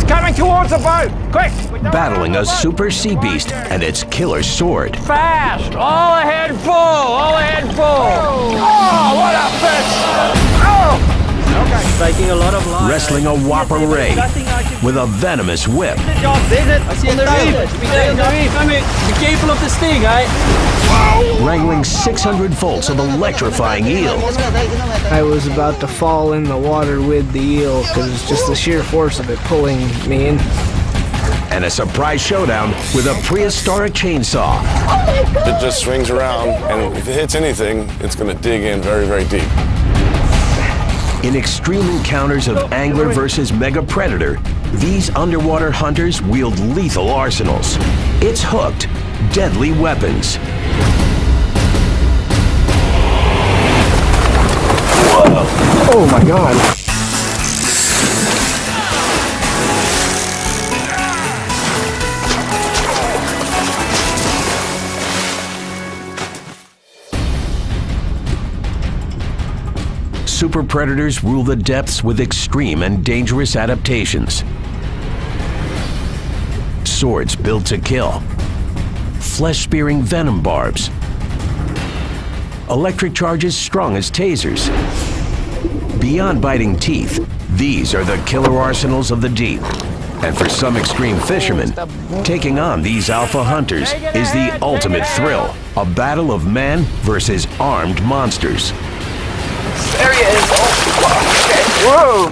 coming towards the boat! Quick! Battling a super sea beast and its killer sword. Fast! All ahead full! All ahead full! Oh, what a fish! Oh! Okay. Taking a lot of life. Wrestling a whopper ray with a venomous whip. I see on the reef! Be careful of the sting, eh? Wrangling 600 volts of electrifying eel. I was about to fall in the water with the eel because it's just the sheer force of it pulling me in. And a surprise showdown with a prehistoric chainsaw. It just swings around, and if it hits anything, it's going to dig in very, very deep. In extreme encounters of angler versus mega predator, these underwater hunters wield lethal arsenals. It's Hooked, Deadly Weapons. Whoa. Oh my God. Super predators rule the depths with extreme and dangerous adaptations. Swords built to kill. Flesh-spearing venom barbs. Electric charges strong as tasers. Beyond biting teeth, these are the killer arsenals of the deep. And for some extreme fishermen, taking on these alpha hunters is the ultimate thrill. A battle of man versus armed monsters. There he is! Oh, okay. Whoa!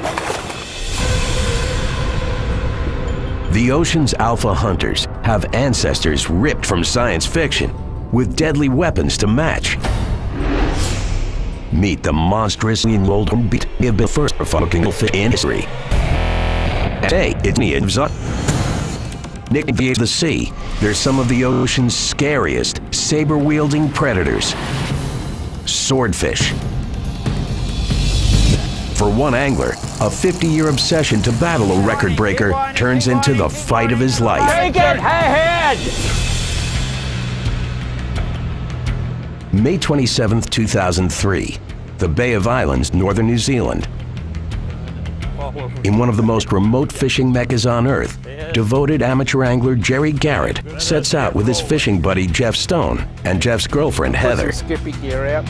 The ocean's alpha hunters have ancestors ripped from science fiction with deadly weapons to match. Meet the monstrously enrolled beat of the first fucking fish in history. Hey, it's me, Nick via the sea. They're some of the ocean's scariest saber-wielding predators. Swordfish. For one angler, a 50-year obsession to battle a record breaker turns into the fight of his life. Take it ahead! May 27, 2003, the Bay of Islands, northern New Zealand. In one of the most remote fishing meccas on Earth, devoted amateur angler Jerry Garrett sets out with his fishing buddy Jeff Stone and Jeff's girlfriend Heather. Skippy gear out.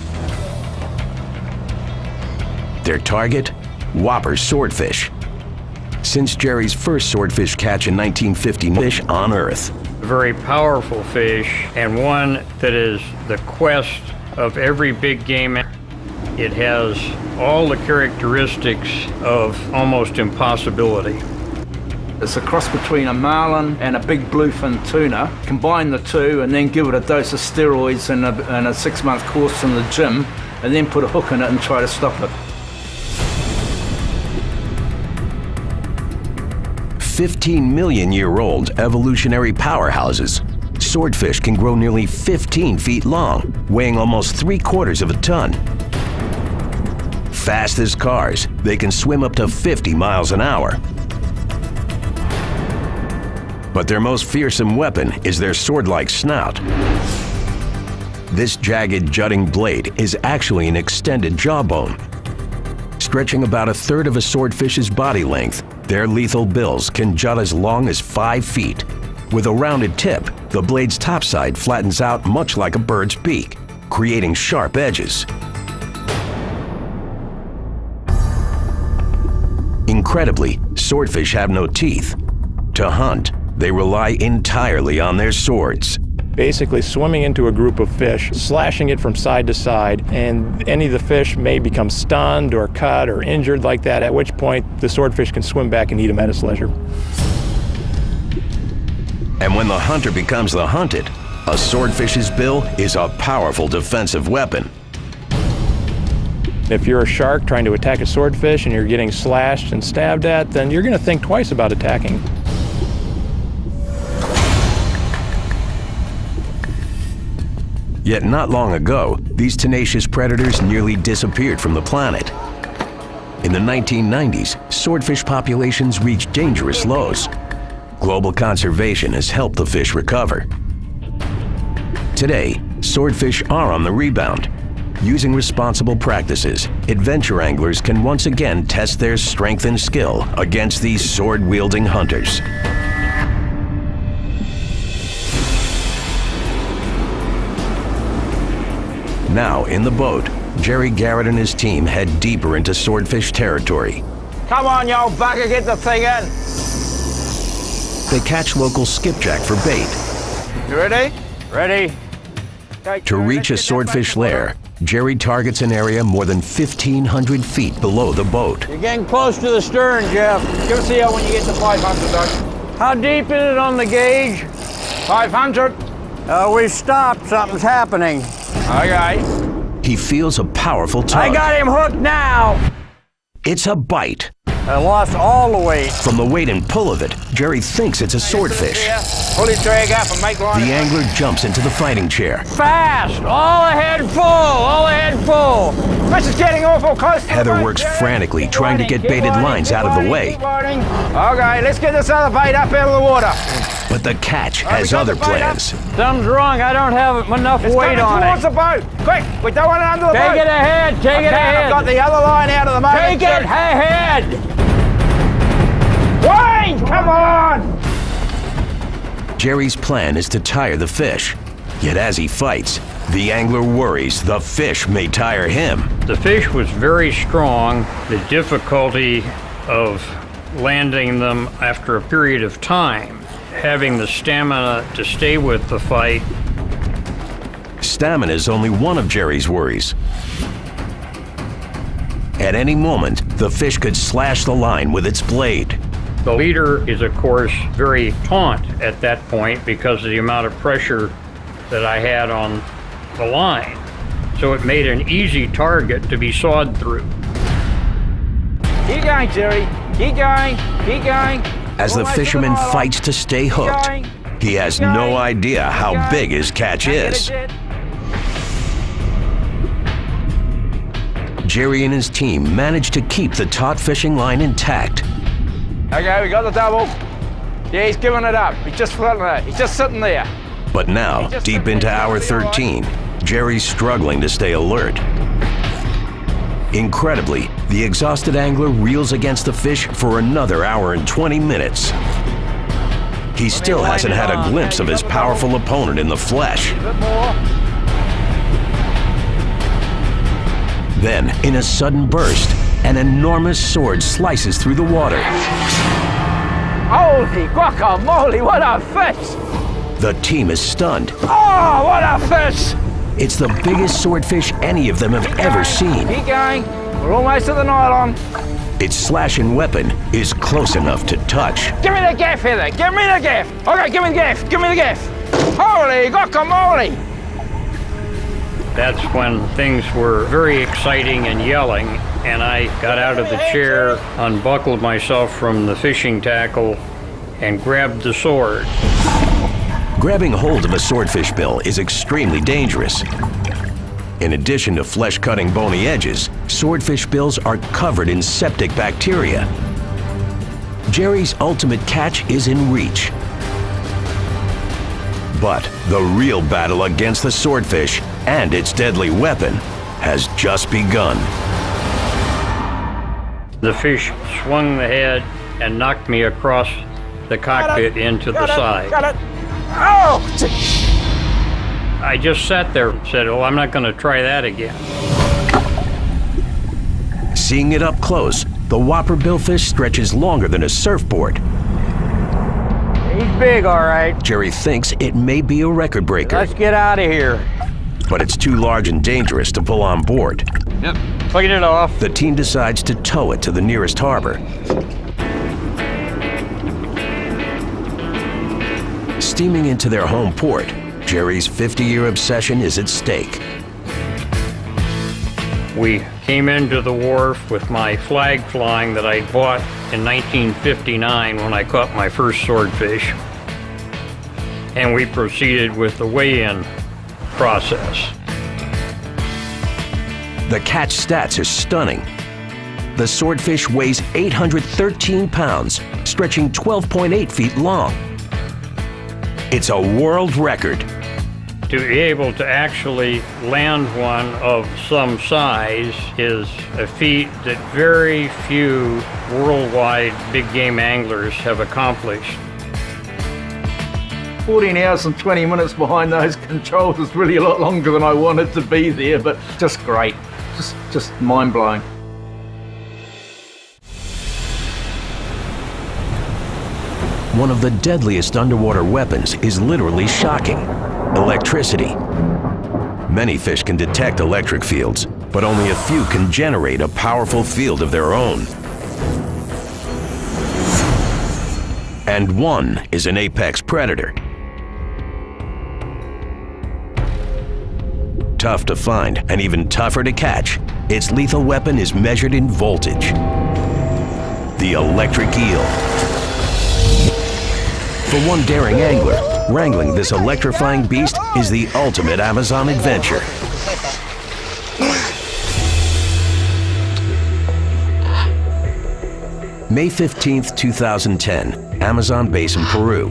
Their target? Whopper swordfish. Since Jerry's first swordfish catch in 1950, fish on Earth. A very powerful fish, and one that is the quest of every big game. It has all the characteristics of almost impossibility. It's a cross between a marlin and a big bluefin tuna. Combine the two and then give it a dose of steroids and a 6-month course in the gym, and then put a hook in it and try to stop it. 15-million-year-old evolutionary powerhouses. Swordfish can grow nearly 15 feet long, weighing almost 3/4 of a ton. Fast as cars, they can swim up to 50 miles an hour. But their most fearsome weapon is their sword-like snout. This jagged, jutting blade is actually an extended jawbone. Stretching about 1/3 of a swordfish's body length, their lethal bills can jut as long as 5 feet. With a rounded tip, the blade's topside flattens out much like a bird's beak, creating sharp edges. Incredibly, swordfish have no teeth. To hunt, they rely entirely on their swords. Basically swimming into a group of fish, slashing it from side to side, and any of the fish may become stunned or cut or injured like that, at which point the swordfish can swim back and eat them at its leisure. And when the hunter becomes the hunted, a swordfish's bill is a powerful defensive weapon. If you're a shark trying to attack a swordfish and you're getting slashed and stabbed at, then you're going to think twice about attacking. Yet not long ago, these tenacious predators nearly disappeared from the planet. In the 1990s, swordfish populations reached dangerous lows. Global conservation has helped the fish recover. Today, swordfish are on the rebound. Using responsible practices, adventure anglers can once again test their strength and skill against these sword-wielding hunters. Now, in the boat, Jerry Garrett and his team head deeper into swordfish territory. Come on, you old bugger, get the thing in. They catch local skipjack for bait. You ready? Ready. To reach a swordfish lair, Jerry targets an area more than 1,500 feet below the boat. You're getting close to the stern, Jeff. Give us a yell when you get to 500, Doug. How deep is it on the gauge? 500. We've stopped. Something's happening. Okay. He feels a powerful tug. I got him hooked now. It's a bite. I lost all the weight. From the weight and pull of it, Jerry thinks it's a swordfish. Pull his drag up and make line. The angler jumps into the fighting chair. Fast! All ahead full! All ahead full! This is getting awful close to the Heather boat, works Jerry. frantically trying to get baited lines out of the way. Okay, let's get this other bait up out of the water. But the catch has other plans. Something's wrong. I don't have enough It's weight coming on towards it. the boat. Quick, we don't want it under the boat. Take it ahead. Take it ahead. I've got the other line out of the motor. Take it ahead. Wayne, come on! Jerry's plan is to tire the fish. Yet as he fights, the angler worries the fish may tire him. The fish was very strong. The difficulty of landing them after a period of time, having the stamina to stay with the fight. Stamina is only one of Jerry's worries. At any moment, the fish could slash the line with its blade. The leader is, of course, very taut at that point because of the amount of pressure that I had on the line. So it made an easy target to be sawed through. Keep going, Jerry. Keep going. Keep going. As the fisherman fights to stay hooked, he has no idea how big his catch is. Jerry and his team manage to keep the taut fishing line intact. Okay, we got the double. Yeah, he's giving it up. He's just floating there. He's just sitting there. But now, deep into hour 13, Jerry's struggling to stay alert. Incredibly, the exhausted angler reels against the fish for another hour and 20 minutes. He still hasn't had a glimpse of his powerful opponent in the flesh. A bit more. Then, in a sudden burst, an enormous sword slices through the water. Holy guacamole, what a fish! The team is stunned. Oh, what a fish! It's the biggest swordfish any of them have ever seen. Keep going. We're almost to the nylon. Its slashing weapon is close enough to touch. Give me the gaff, Heather. Give me the gaff. Okay, give me the gaff. Give me the gaff. Holy guacamole! That's when things were very exciting and yelling, and I got out of the chair, unbuckled myself from the fishing tackle, and grabbed the sword. Grabbing hold of a swordfish bill is extremely dangerous. In addition to flesh-cutting bony edges, swordfish bills are covered in septic bacteria. Jerry's ultimate catch is in reach. But the real battle against the swordfish and its deadly weapon has just begun. The fish swung the head and knocked me across the cockpit into the side. Got it. Oh! I just sat there and said, oh, I'm not going to try that again. Seeing it up close, the whopper billfish stretches longer than a surfboard. He's big, all right. Jerry thinks it may be a record breaker, Let's get out of here. but it's too large and dangerous to pull on board. Yep. Clean it off. The team decides to tow it to the nearest harbor. Steaming into their home port, Jerry's 50-year obsession is at stake. We came into the wharf with my flag flying that I bought in 1959 when I caught my first swordfish. And we proceeded with the weigh-in process. The catch stats are stunning. The swordfish weighs 813 pounds, stretching 12.8 feet long. It's a world record. To be able to actually land one of some size is a feat that very few worldwide big game anglers have accomplished. 14 hours and 20 minutes behind those controls is really a lot longer than I wanted to be there, but just great. Just mind-blowing. One of the deadliest underwater weapons is literally shocking: electricity. Many fish can detect electric fields, but only a few can generate a powerful field of their own. And one is an apex predator. Tough to find and even tougher to catch, its lethal weapon is measured in voltage: the electric eel. For one daring angler, wrangling this electrifying beast is the ultimate Amazon adventure. May 15th, 2010, Amazon Basin, Peru.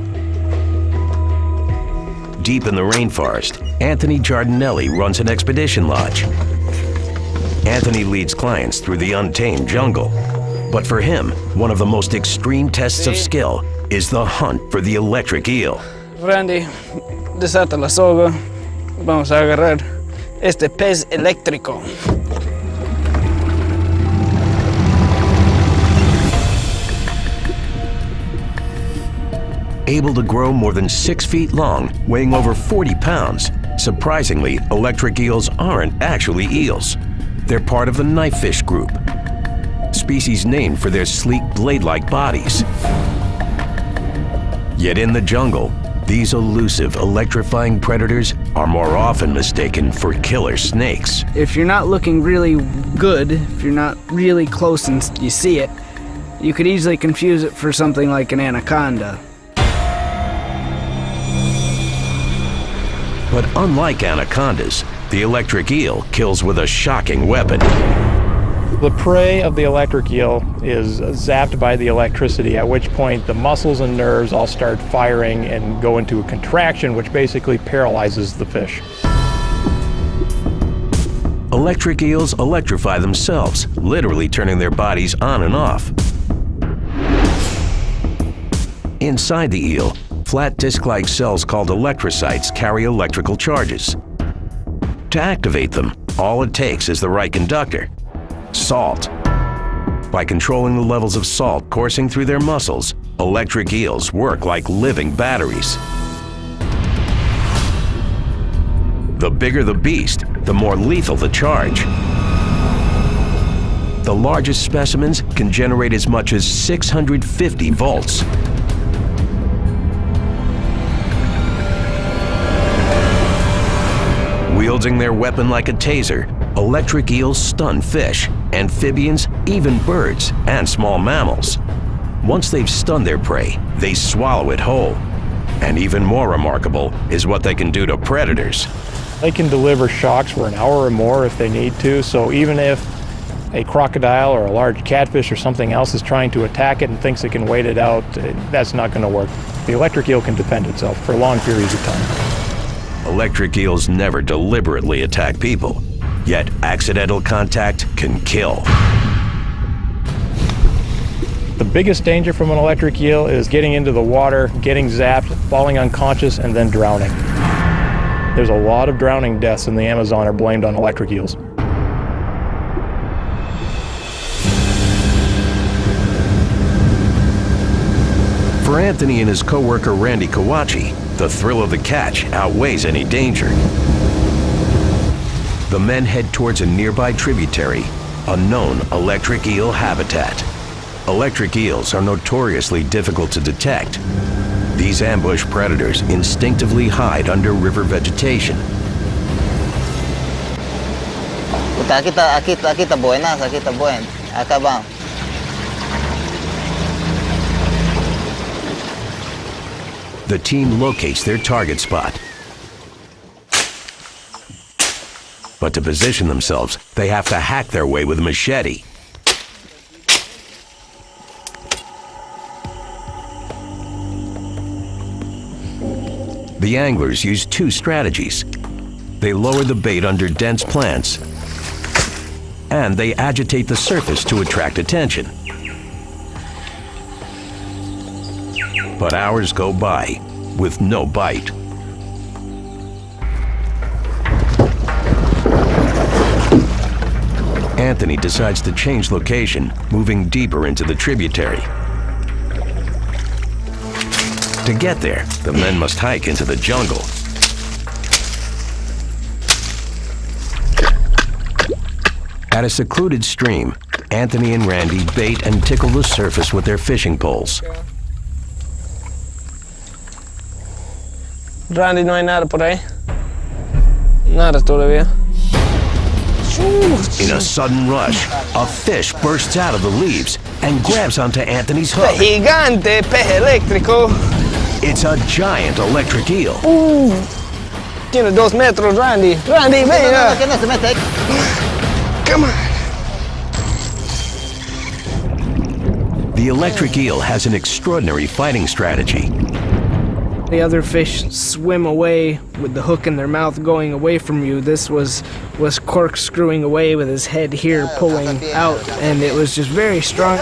Deep in the rainforest, Anthony Giardinelli runs an expedition lodge. Anthony leads clients through the untamed jungle. But for him, one of the most extreme tests of skill is the hunt for the electric eel. Randy, desata la soga. Vamos a agarrar este pez eléctrico. Able to grow more than 6 feet long, weighing over 40 pounds, surprisingly, electric eels aren't actually eels. They're part of the knifefish group, species named for their sleek blade-like bodies. Yet in the jungle, these elusive, electrifying predators are more often mistaken for killer snakes. If you're not looking really good, if you're not really close and you see it, you could easily confuse it for something like an anaconda. But unlike anacondas, the electric eel kills with a shocking weapon. The prey of the electric eel is zapped by the electricity, at which point the muscles and nerves all start firing and go into a contraction, which basically paralyzes the fish. Electric eels electrify themselves, literally turning their bodies on and off. Inside the eel, flat disc-like cells called electrocytes carry electrical charges. To activate them, all it takes is the right conductor: salt. By controlling the levels of salt coursing through their muscles, electric eels work like living batteries. The bigger the beast, the more lethal the charge. The largest specimens can generate as much as 650 volts. Wielding their weapon like a taser, electric eels stun fish, amphibians, even birds, and small mammals. Once they've stunned their prey, they swallow it whole. And even more remarkable is what they can do to predators. They can deliver shocks for an hour or more if they need to, so even if a crocodile or a large catfish or something else is trying to attack it and thinks it can wait it out, that's not going to work. The electric eel can defend itself for long periods of time. Electric eels never deliberately attack people, yet accidental contact can kill. The biggest danger from an electric eel is getting into the water, getting zapped, falling unconscious, and then drowning. There's a lot of drowning deaths in the Amazon are blamed on electric eels. For Anthony and his co-worker Randy Kawachi, the thrill of the catch outweighs any danger. The men head towards a nearby tributary, a known electric eel habitat. Electric eels are notoriously difficult to detect. These ambush predators instinctively hide under river vegetation. Aquí está buenas, aquí está buen. Acá va. The team locates their target spot. But to position themselves, they have to hack their way with a machete. The anglers use two strategies. They lower the bait under dense plants, and they agitate the surface to attract attention. But hours go by with no bite. Anthony decides to change location, moving deeper into the tributary. To get there, the men must hike into the jungle. At a secluded stream, Anthony and Randy bait and tickle the surface with their fishing poles. Randy, no hay nada por ahí. Nada todavía. In a sudden rush, a fish bursts out of the leaves and grabs onto Anthony's hook. Gigante, peje eléctrico. It's a giant electric eel. Tiene 2 metros, Randy. Randy, venga. Que no se mete. Come on. The electric eel has an extraordinary fighting strategy. The other fish swim away with the hook in their mouth going away from you. This was corkscrewing away with his head here pulling out, and it was just very strong.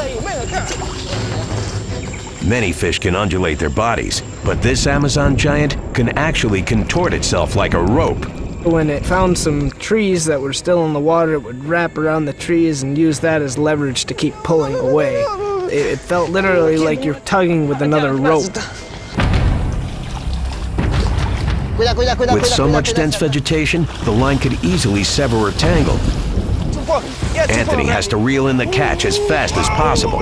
Many fish can undulate their bodies, but this Amazon giant can actually contort itself like a rope. When it found some trees that were still in the water, it would wrap around the trees and use that as leverage to keep pulling away. It felt literally like you're tugging with another rope. With so much dense vegetation, the line could easily sever or tangle. Anthony has to reel in the catch as fast as possible.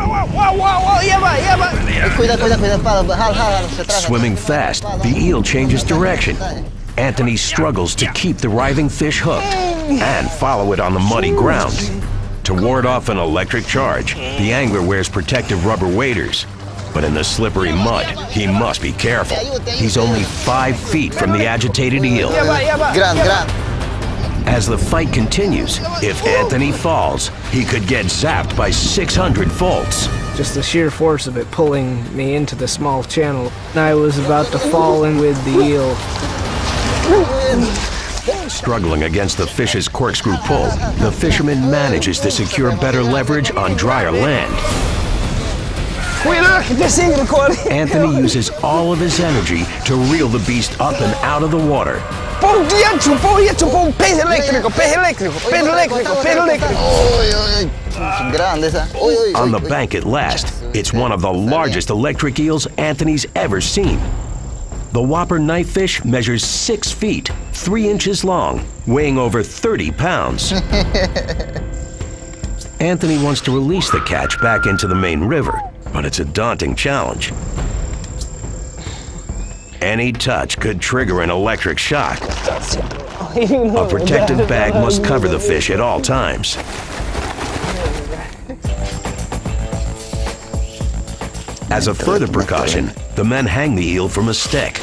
Swimming fast, the eel changes direction. Anthony struggles to keep the writhing fish hooked and follow it on the muddy ground. To ward off an electric charge, the angler wears protective rubber waders. But in the slippery mud, he must be careful. He's only 5 feet from the agitated eel. As the fight continues, if Anthony falls, he could get zapped by 600 volts. Just the sheer force of it pulling me into the small channel. I was about to fall in with the eel. Struggling against the fish's corkscrew pull, the fisherman manages to secure better leverage on drier land. Anthony uses all of his energy to reel the beast up and out of the water. On the bank at last, it's one of the largest electric eels Anthony's ever seen. The whopper knifefish measures 6 feet, 3 inches long, weighing over 30 pounds. Anthony wants to release the catch back into the main river, but it's a daunting challenge. Any touch could trigger an electric shock. A protective bag must cover the fish at all times. As a further precaution, the men hang the eel from a stick.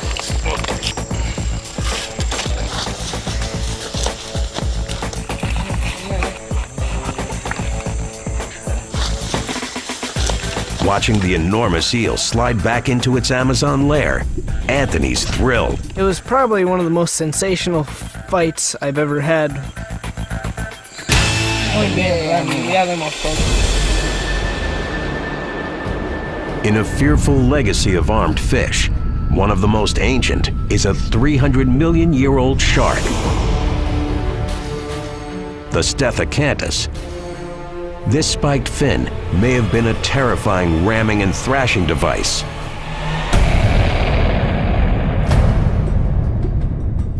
Watching the enormous eel slide back into its Amazon lair, Anthony's thrilled. It was probably one of the most sensational fights I've ever had. In a fearful legacy of armed fish, one of the most ancient is a 300-million-year-old shark, the Stethocyanthus. This spiked fin may have been a terrifying ramming and thrashing device.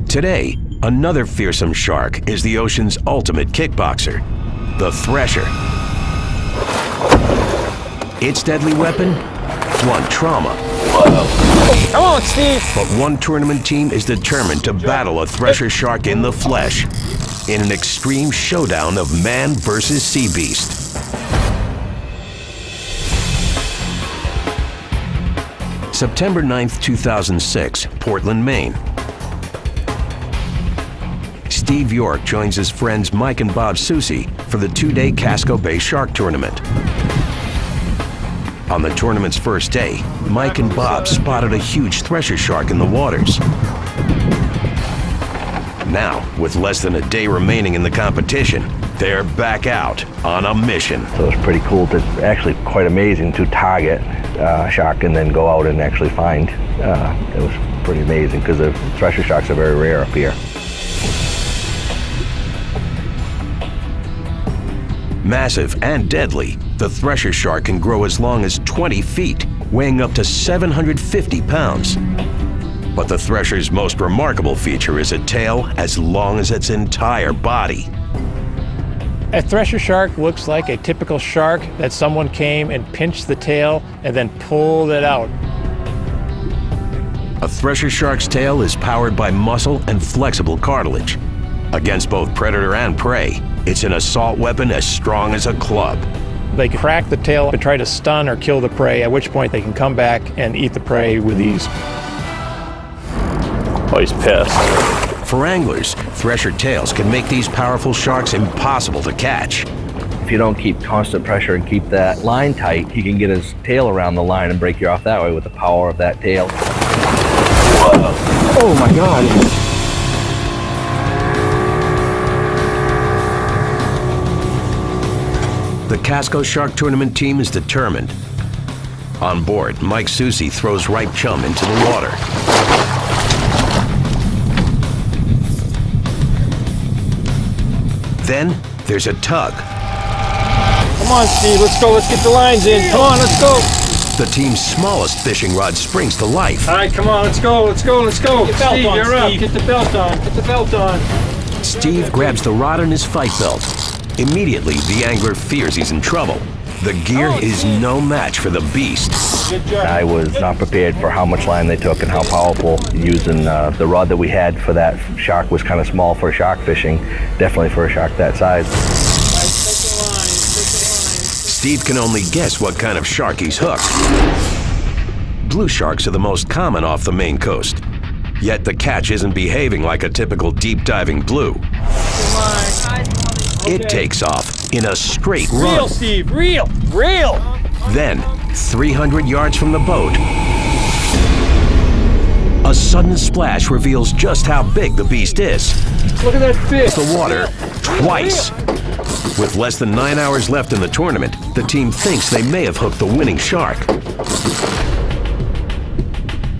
Today, another fearsome shark is the ocean's ultimate kickboxer, the thresher. Its deadly weapon? Blunt trauma. Come on, Steve. But one tournament team is determined to battle a thresher shark in the flesh in an extreme showdown of man versus sea beast. September 9th, 2006, Portland, Maine. Steve York joins his friends Mike and Bob Soucy for the 2-day Casco Bay Shark Tournament. On the tournament's first day, Mike and Bob spotted a huge thresher shark in the waters. Now, with less than a day remaining in the competition, they're back out on a mission. So it's pretty cool to, actually quite amazing to target a shark and then go out and actually find. It was pretty amazing because the thresher sharks are very rare up here. Massive and deadly, the thresher shark can grow as long as 20 feet, weighing up to 750 pounds. But the thresher's most remarkable feature is a tail as long as its entire body. A thresher shark looks like a typical shark that someone came and pinched the tail and then pulled it out. A thresher shark's tail is powered by muscle and flexible cartilage. Against both predator and prey, it's an assault weapon as strong as a club. They can crack the tail and try to stun or kill the prey, at which point they can come back and eat the prey with ease. Oh, he's pissed. For anglers, thresher tails can make these powerful sharks impossible to catch. If you don't keep constant pressure and keep that line tight, he can get his tail around the line and break you off that way with the power of that tail. Oh my God. The Casco Shark Tournament team is determined. On board, Mike Susi throws ripe chum into the water. Then there's a tug. Come on, Steve, let's go. Let's get the lines in. Come on, let's go. The team's smallest fishing rod springs to life. All right, come on, let's go, let's go, let's go. Get the belt Steve, on, you're up. Steve. Get the belt on. Get the belt on. Steve grabs the rod on his fight belt. Immediately, the angler fears he's in trouble. The gear is no match for the beast. Good job. I was not prepared for how much line they took and how powerful. Using the rod that we had for that shark was kind of small for shark fishing, definitely for a shark that size. Steve can only guess what kind of shark he's hooked. Blue sharks are the most common off the Maine coast. Yet the catch isn't behaving like a typical deep diving blue. It takes off in a straight run. Reel, Steve, reel, reel. Then, 300 yards from the boat, a sudden splash reveals just how big the beast is. Look at that fish. The water twice. With less than 9 hours left in the tournament, the team thinks they may have hooked the winning shark.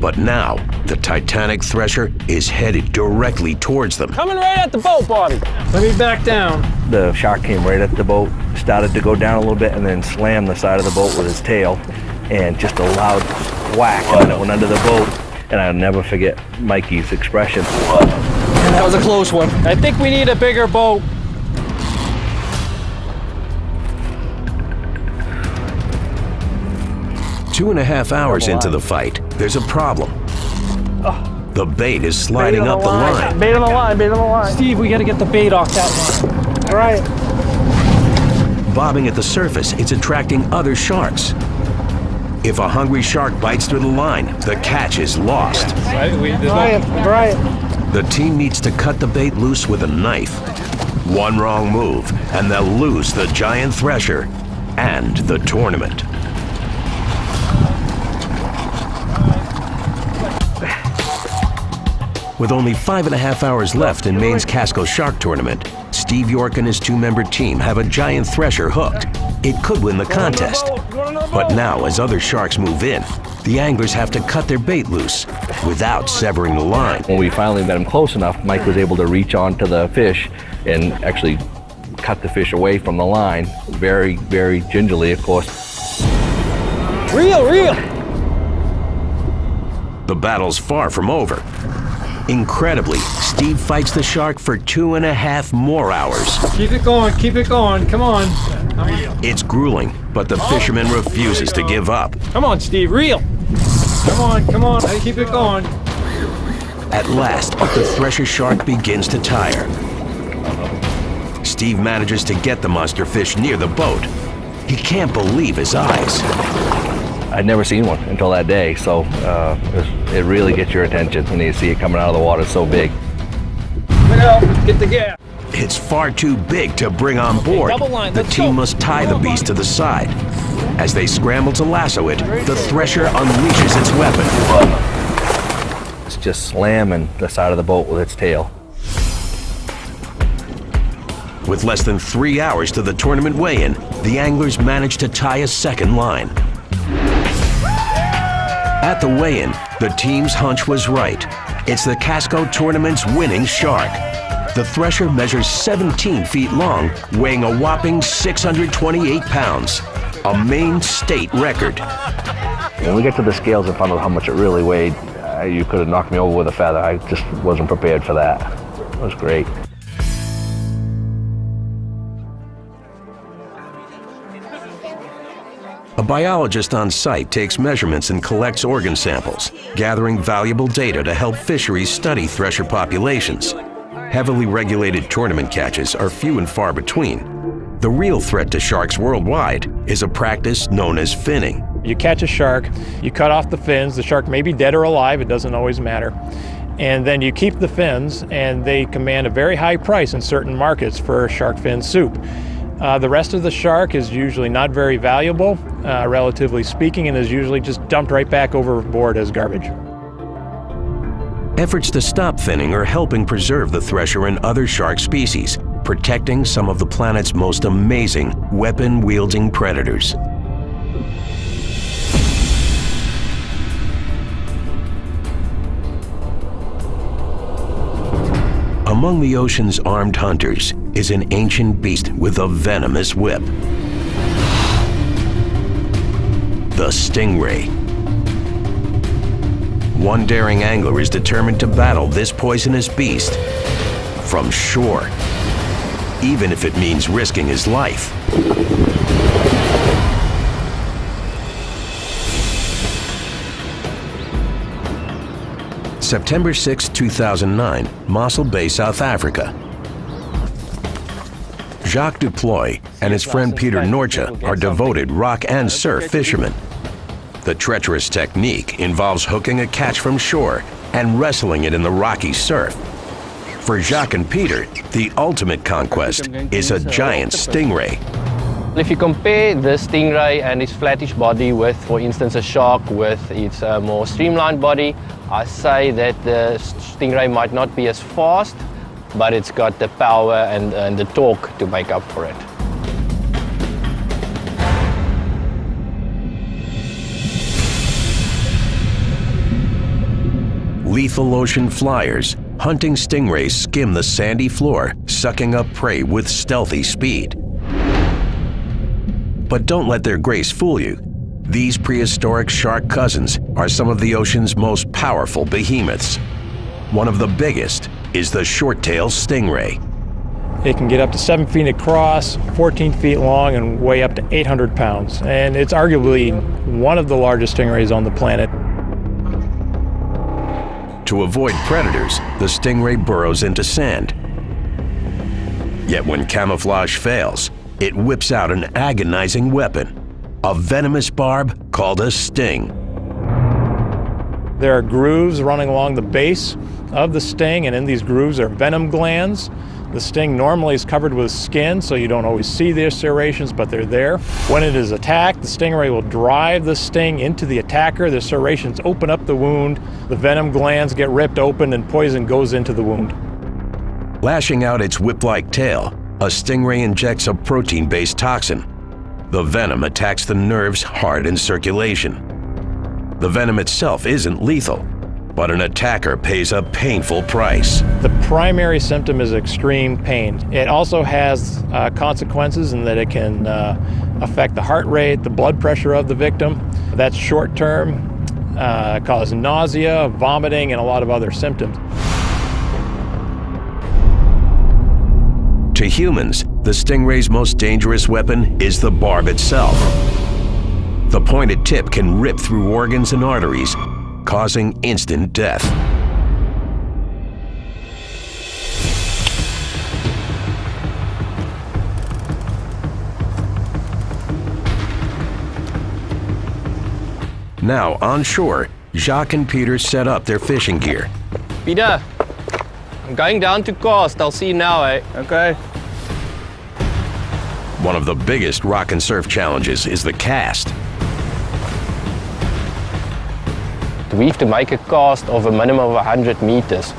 But now, the Titanic thresher is headed directly towards them. Coming right at the boat, Bobby. Let me back down. The shark came right at the boat, started to go down a little bit, and then slammed the side of the boat with his tail, and just a loud whack, and it went under the boat. And I'll never forget Mikey's expression. That was a close one. I think we need a bigger boat. Two and a half hours into the fight, there's a problem. The bait is sliding up the line. Bait on the line, bait on the line. Steve, we gotta get the bait off that line. All right. Bobbing at the surface, it's attracting other sharks. If a hungry shark bites through the line, the catch is lost. Brian. The team needs to cut the bait loose with a knife. One wrong move, and they'll lose the giant thresher and the tournament. With only 5.5 hours left in Maine's Casco Shark Tournament, Steve York and his two-member team have a giant thresher hooked. It could win the contest. But now, as other sharks move in, the anglers have to cut their bait loose without severing the line. When we finally got him close enough, Mike was able to reach onto the fish and actually cut the fish away from the line, very, very gingerly, of course. Reel. The battle's far from over. Incredibly, Steve fights the shark for 2.5 more hours. Keep it going, come on. It's grueling, but the fisherman refuses to give up. Come on, Steve, reel. Come on, keep it going. At last, the thresher shark begins to tire. Steve manages to get the monster fish near the boat. He can't believe his eyes. I'd never seen one until that day, so it really gets your attention when you see it coming out of the water so big. Get the gap. It's far too big to bring on board. The team must tie the beast to the side. As they scramble to lasso it, the thresher unleashes its weapon. It's just slamming the side of the boat with its tail. With less than 3 hours to the tournament weigh-in, the anglers managed to tie a second line. At the weigh-in, the team's hunch was right. It's the Casco tournament's winning shark. The thresher measures 17 feet long, weighing a whopping 628 pounds, a Maine state record. When we get to the scales and found out how much it really weighed, you could have knocked me over with a feather. I just wasn't prepared for that. It was great. A biologist on site takes measurements and collects organ samples, gathering valuable data to help fisheries study thresher populations. Heavily regulated tournament catches are few and far between. The real threat to sharks worldwide is a practice known as finning. You catch a shark, you cut off the fins, the shark may be dead or alive, it doesn't always matter. And then you keep the fins, and they command a very high price in certain markets for shark fin soup. The rest of the shark is usually not very valuable, relatively speaking, and is usually just dumped right back overboard as garbage. Efforts to stop finning are helping preserve the thresher and other shark species, protecting some of the planet's most amazing weapon-wielding predators. Among the ocean's armed hunters is an ancient beast with a venomous whip. The stingray. One daring angler is determined to battle this poisonous beast from shore, even if it means risking his life. September 6, 2009, Mossel Bay, South Africa. Jacques Duploy and his friend Peter Nortje are devoted rock and surf fishermen. The treacherous technique involves hooking a catch from shore and wrestling it in the rocky surf. For Jacques and Peter, the ultimate conquest is a giant stingray. If you compare the stingray and its flattish body with, for instance, a shark with its more streamlined body, I say that the stingray might not be as fast, but it's got the power and the torque to make up for it. Lethal ocean flyers, hunting stingrays skim the sandy floor, sucking up prey with stealthy speed. But don't let their grace fool you. These prehistoric shark cousins are some of the ocean's most powerful behemoths. One of the biggest is the short-tailed stingray. It can get up to 7 feet across, 14 feet long, and weigh up to 800 pounds. And it's arguably one of the largest stingrays on the planet. To avoid predators, the stingray burrows into sand. Yet when camouflage fails, it whips out an agonizing weapon, a venomous barb called a sting. There are grooves running along the base of the sting, and in these grooves are venom glands. The sting normally is covered with skin, so you don't always see the serrations, but they're there. When it is attacked, the stingray will drive the sting into the attacker. The serrations open up the wound, the venom glands get ripped open, and poison goes into the wound. Lashing out its whip-like tail, a stingray injects a protein-based toxin. The venom attacks the nerves, heart, and circulation. The venom itself isn't lethal, but an attacker pays a painful price. The primary symptom is extreme pain. It also has consequences in that it can affect the heart rate, the blood pressure of the victim. That's short-term, cause nausea, vomiting, and a lot of other symptoms. To humans, the stingray's most dangerous weapon is the barb itself. The pointed tip can rip through organs and arteries, causing instant death. Now, on shore, Jacques and Peter set up their fishing gear. Peter, I'm going down to cast. I'll see you now, eh? Okay. One of the biggest rock and surf challenges is the cast. We have to make a cast of a minimum of 100 meters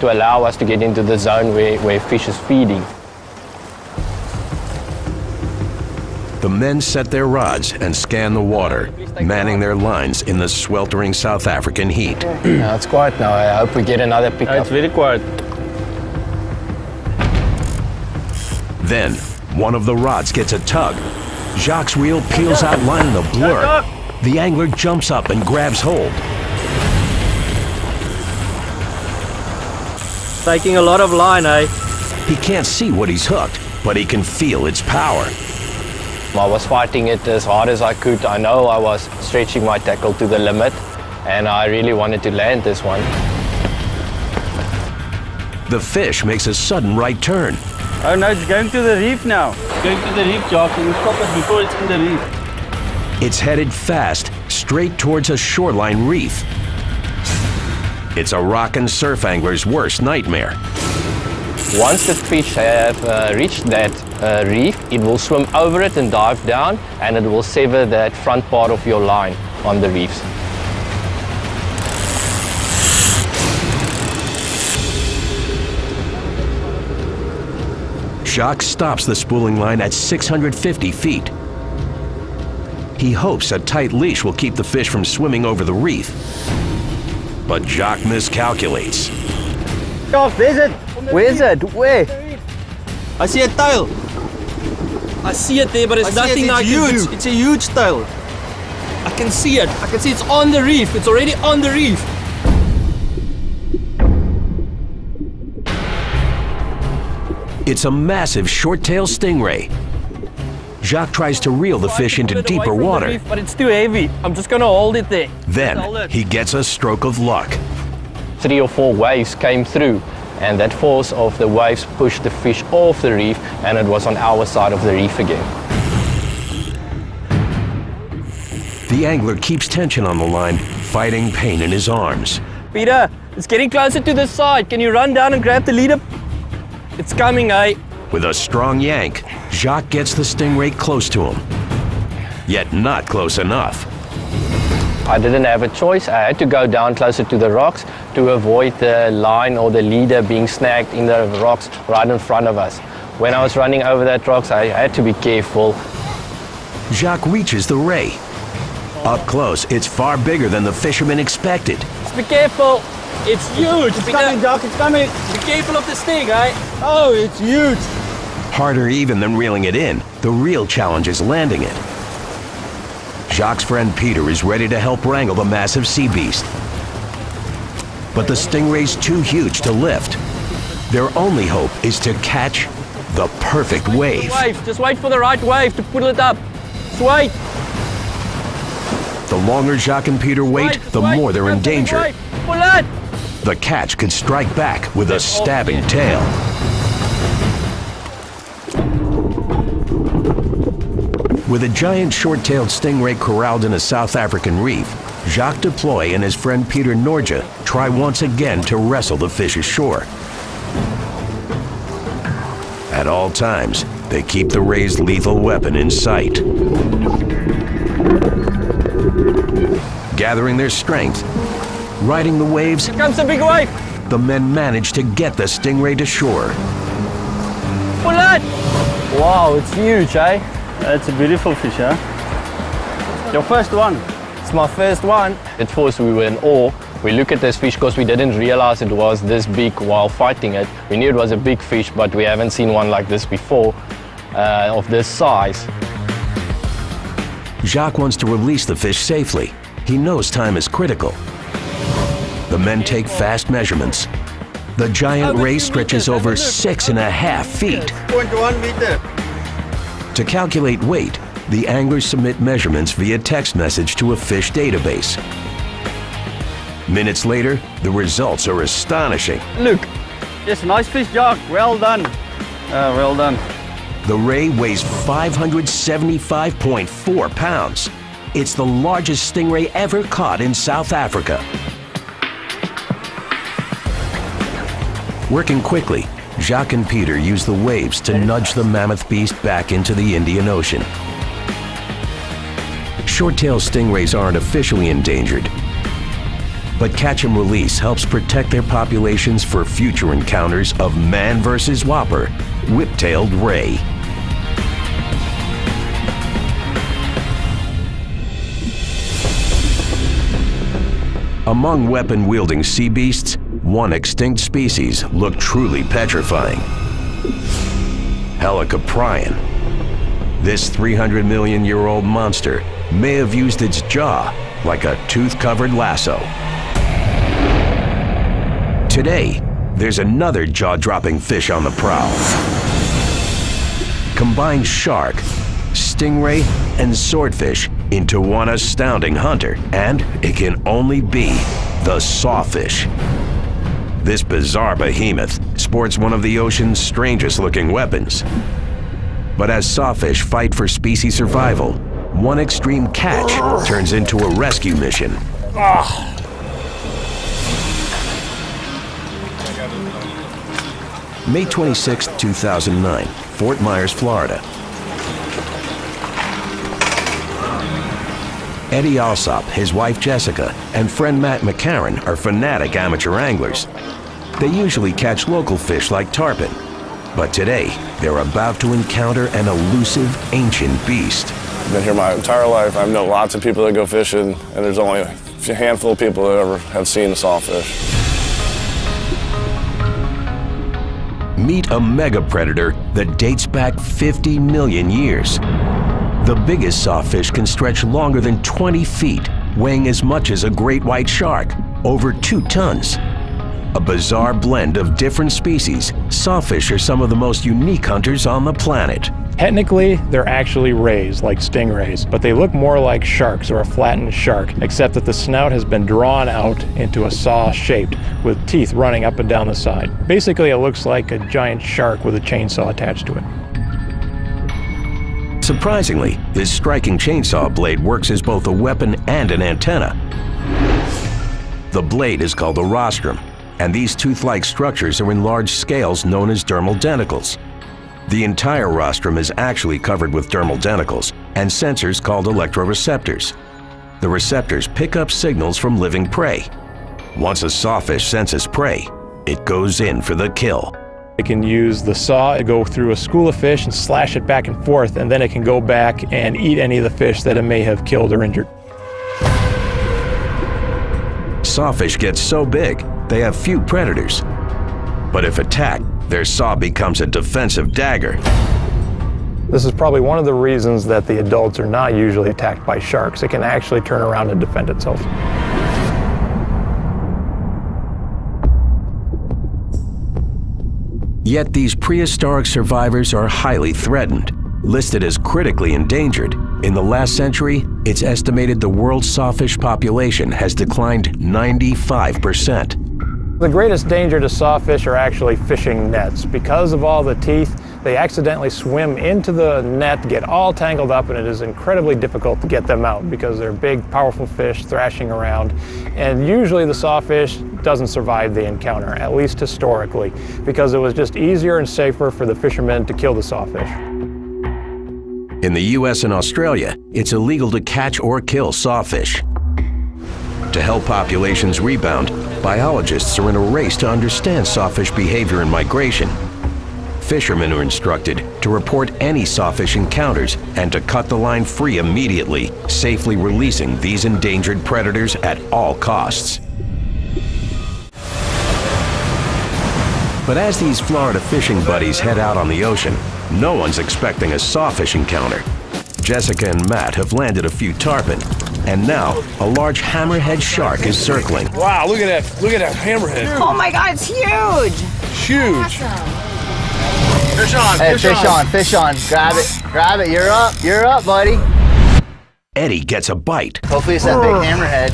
to allow us to get into the zone where fish is feeding. The men set their rods and scan the water, manning their lines in the sweltering South African heat. Now it's quiet now. I hope we get another pickup. It's very quiet. Then, one of the rods gets a tug. Jacques' reel peels out line in the blur. The angler jumps up and grabs hold. Taking a lot of line, eh? He can't see what he's hooked, but he can feel its power. I was fighting it as hard as I could. I know I was stretching my tackle to the limit, and I really wanted to land this one. The fish makes a sudden right turn. Oh no, it's going to the reef now. It's going to the reef, Jacques. You stop it before it's in the reef. It's headed fast, straight towards a shoreline reef. It's a rock and surf angler's worst nightmare. Once the fish have reached that reef, it will swim over it and dive down, and it will sever that front part of your line on the reefs. Jacques stops the spooling line at 650 feet. He hopes a tight leash will keep the fish from swimming over the reef. But Jacques miscalculates. Jacques, there's it. Where is it? Where? I see a tail. I see it there, but it's nothing I can do. It's a huge tail. I can see it. I can see it's on the reef. It's already on the reef. It's a massive short-tailed stingray. Jacques tries to reel the fish into deeper water. Reef, but it's too heavy. I'm just gonna hold it there. Then he gets a stroke of luck. 3 or 4 waves came through, and that force of the waves pushed the fish off the reef, and it was on our side of the reef again. The angler keeps tension on the line, fighting pain in his arms. Peter, it's getting closer to the side. Can you run down and grab the leader? It's coming, eh? With a strong yank, Jacques gets the stingray close to him. Yet not close enough. I didn't have a choice. I had to go down closer to the rocks to avoid the line or the leader being snagged in the rocks right in front of us. When I was running over that rocks, I had to be careful. Jacques reaches the ray. Up close, it's far bigger than the fisherman expected. Just be careful. It's huge. It's coming, Jacques. It's coming. Be careful of the sting, eh? Oh, it's huge. Harder even than reeling it in, the real challenge is landing it. Jacques' friend Peter is ready to help wrangle the massive sea beast. But the stingray's too huge to lift. Their only hope is to catch the perfect wave. Just wait for the right wave to pull it up. Just wait. The longer Jacques and Peter wait, the more they're in danger. Pull it. The catch could strike back with a stabbing tail. With a giant short-tailed stingray corralled in a South African reef, Jacques Deploy and his friend Peter Norja try once again to wrestle the fish ashore. At all times, they keep the ray's lethal weapon in sight. Gathering their strength, riding the waves, Here comes a big wave. the men manage to get the stingray to shore. Pull it. Wow, it's huge, eh? That's a beautiful fish, huh? Your first one. It's my first one. At first we were in awe. We look at this fish because we didn't realize it was this big while fighting it. We knew it was a big fish, but we haven't seen one like this before, of this size. Jacques wants to release the fish safely. He knows time is critical. The men take fast measurements. The giant ray stretches over 6.5 feet. 0.1 meter. To calculate weight, the anglers submit measurements via text message to a fish database. Minutes later, the results are astonishing. Look. Yes, nice fish, Jacques. Well done. Well done. The ray weighs 575.4 pounds. It's the largest stingray ever caught in South Africa. Working quickly, Jacques and Peter use the waves to nudge the mammoth beast back into the Indian Ocean. Short-tailed stingrays aren't officially endangered, but catch and release helps protect their populations for future encounters of man versus whopper, whip-tailed ray. Among weapon-wielding sea beasts, one extinct species looked truly petrifying. Helicoprion. This 300-million-year-old monster may have used its jaw like a tooth-covered lasso. Today, there's another jaw-dropping fish on the prowl. Combine shark, stingray, and swordfish into one astounding hunter, and it can only be the sawfish. This bizarre behemoth sports one of the ocean's strangest-looking weapons. But as sawfish fight for species survival, one extreme catch turns into a rescue mission. May 26, 2009, Fort Myers, Florida. Eddie Alsop, his wife Jessica, and friend Matt McCarran are fanatic amateur anglers. They usually catch local fish like tarpon, but today they're about to encounter an elusive, ancient beast. I've been here my entire life. I've known lots of people that go fishing, and there's only a handful of people that ever have seen a sawfish. Meet a mega predator that dates back 50 million years. The biggest sawfish can stretch longer than 20 feet, weighing as much as a great white shark, over 2 tons. A bizarre blend of different species, sawfish are some of the most unique hunters on the planet. Technically, they're actually rays, like stingrays, but they look more like sharks or a flattened shark, except that the snout has been drawn out into a saw shape with teeth running up and down the side. Basically, it looks like a giant shark with a chainsaw attached to it. Surprisingly, this striking chainsaw blade works as both a weapon and an antenna. The blade is called a rostrum, and these tooth-like structures are in large scales known as dermal denticles. The entire rostrum is actually covered with dermal denticles and sensors called electroreceptors. The receptors pick up signals from living prey. Once a sawfish senses prey, it goes in for the kill. It can use the saw to go through a school of fish and slash it back and forth, and then it can go back and eat any of the fish that it may have killed or injured. Sawfish get so big, they have few predators. But if attacked, their saw becomes a defensive dagger. This is probably one of the reasons that the adults are not usually attacked by sharks. It can actually turn around and defend itself. Yet these prehistoric survivors are highly threatened. Listed as critically endangered, in the last century, it's estimated the world's sawfish population has declined 95%. The greatest danger to sawfish are actually fishing nets. Because of all the teeth, they accidentally swim into the net, get all tangled up, and it is incredibly difficult to get them out because they're big, powerful fish thrashing around. And usually the sawfish doesn't survive the encounter, at least historically, because it was just easier and safer for the fishermen to kill the sawfish. In the US and Australia, it's illegal to catch or kill sawfish. To help populations rebound, biologists are in a race to understand sawfish behavior and migration. Fishermen are instructed to report any sawfish encounters and to cut the line free immediately, safely releasing these endangered predators at all costs. But as these Florida fishing buddies head out on the ocean, no one's expecting a sawfish encounter. Jessica and Matt have landed a few tarpon, and now a large hammerhead shark is circling. Wow, look at that! Look at that hammerhead! Oh my God, it's huge! Huge! Awesome. Fish on! Hey, fish on! Grab it! You're up, buddy! Eddie gets a bite. Hopefully it's that big hammerhead.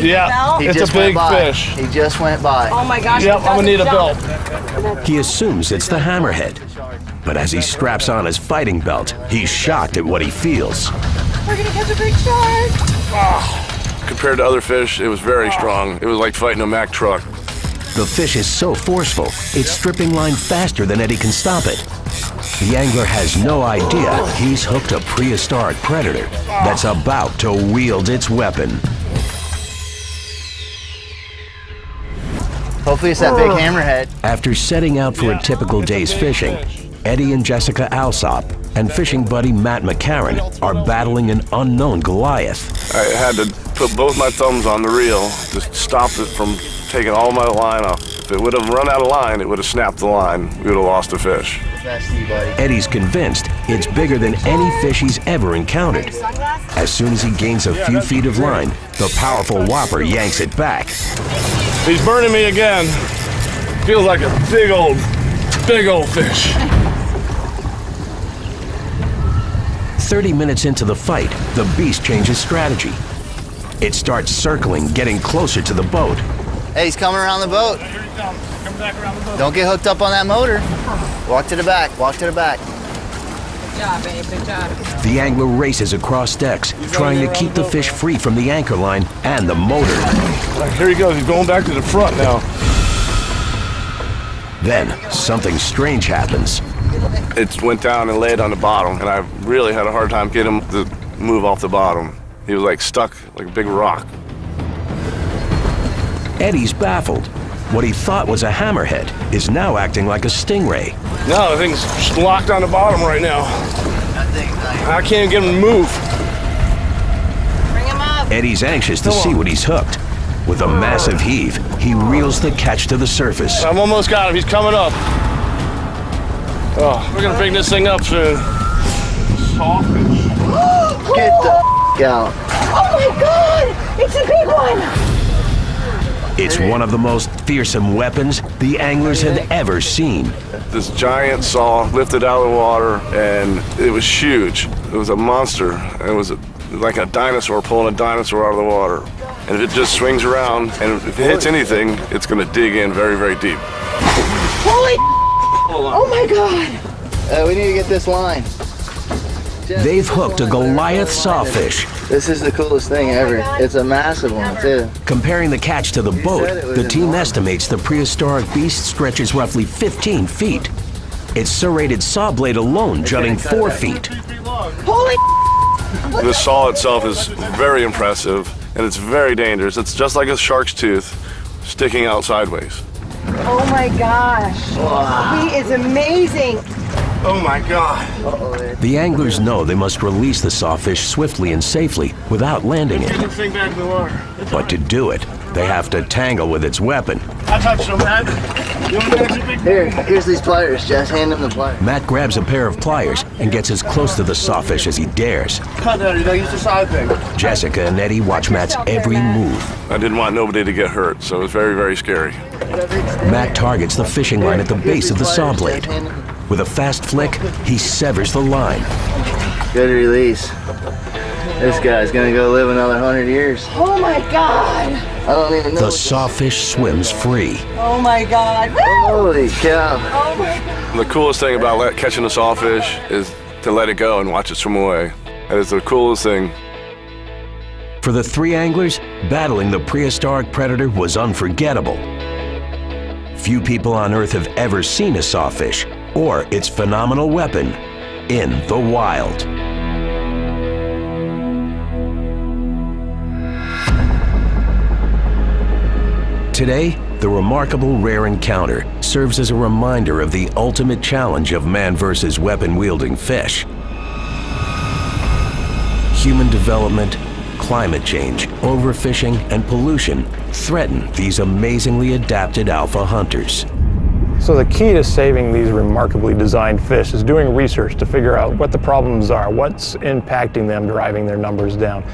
Yeah, it's a big fish. He just went by. Oh my gosh! Yep, I'm gonna need a belt. He assumes it's the hammerhead, but as he straps on his fighting belt, he's shocked at what he feels. We're gonna catch a big shark! Compared to other fish, it was very strong. It was like fighting a Mack truck. The fish is so forceful, it's stripping line faster than Eddie can stop it. The angler has no idea he's hooked a prehistoric predator that's about to wield its weapon. Hopefully it's that big hammerhead. After setting out for a typical day's fishing, Eddie and Jessica Alsop and fishing buddy Matt McCarran are battling an unknown Goliath. I had to put both my thumbs on the reel to stop it from taking all my line off. If it would have run out of line, it would have snapped the line. We would have lost a fish. Eddie's convinced it's bigger than any fish he's ever encountered. As soon as he gains a few feet of line, the powerful whopper yanks it back. He's burning me again. Feels like a big old fish. 30 minutes into the fight, the beast changes strategy. It starts circling, getting closer to the boat. Hey, he's coming around the boat. Here he comes. Coming back around the boat. Don't get hooked up on that motor. Walk to the back. Walk to the back. Good job, babe. Good job. The angler races across decks, trying to keep the fish free from the anchor line and the motor. Here he goes. He's going back to the front now. Then, something strange happens. It went down and laid on the bottom, and I really had a hard time getting him to move off the bottom. He was like stuck like a big rock. Eddie's baffled. What he thought was a hammerhead is now acting like a stingray. No, the thing's just locked on the bottom right now. I can't get him to move. Bring him up. Eddie's anxious to see what he's hooked. With a massive heave, he reels the catch to the surface. I've almost got him. He's coming up. Oh, we're gonna bring this thing up soon. Get the out. Oh my God! It's a big one! It's one of the most fearsome weapons the anglers had ever seen. This giant saw lifted out of the water, and it was huge. It was a monster. It was like a dinosaur pulling a dinosaur out of the water. And if it just swings around, and if it hits anything, it's gonna dig in very, very deep. Holy! Oh my God! We need to get this line. They've hooked a Goliath sawfish. This is the coolest thing ever. It's a massive one, too. Comparing the catch to the boat, the team estimates the prehistoric beast stretches roughly 15 feet. Its serrated saw blade alone jutting 4 feet. Holy! The saw itself is very impressive, and it's very dangerous. It's just like a shark's tooth sticking out sideways. Oh my gosh! Wow. He is amazing! Oh my God. The anglers know they must release the sawfish swiftly and safely without landing it. Get this thing back in the water. But to do it, they have to tangle with its weapon. I touched him, man. Here's these pliers, Jess. Hand him the pliers. Matt grabs a pair of pliers and gets as close to the sawfish as he dares. Cut that, you gotta use the side thing. Jessica and Eddie watch Matt's every move. I didn't want nobody to get hurt, so it was very, very scary. Matt targets the fishing line at the base of the saw blade. With a fast flick, he severs the line. Good release. This guy's gonna go live another 100 years. Oh my God! I don't even know. The sawfish swims free. Oh my God! Holy cow! Oh my God! The coolest thing about catching a sawfish is to let it go and watch it swim away. That is the coolest thing. For the three anglers, battling the prehistoric predator was unforgettable. Few people on Earth have ever seen a sawfish or its phenomenal weapon in the wild. Today, the remarkable rare encounter serves as a reminder of the ultimate challenge of man versus weapon-wielding fish. Human development, climate change, overfishing, and pollution threaten these amazingly adapted alpha hunters. So the key to saving these remarkably designed fish is doing research to figure out what the problems are, what's impacting them, driving their numbers down,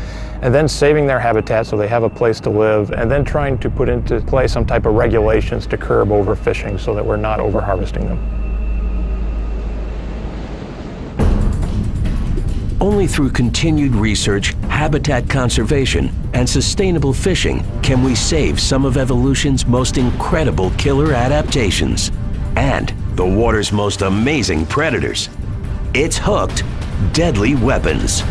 and then saving their habitat so they have a place to live, and then trying to put into place some type of regulations to curb overfishing so that we're not overharvesting them. Only through continued research, habitat conservation, and sustainable fishing can we save some of evolution's most incredible killer adaptations and the water's most amazing predators. It's Hooked: Deadly Weapons.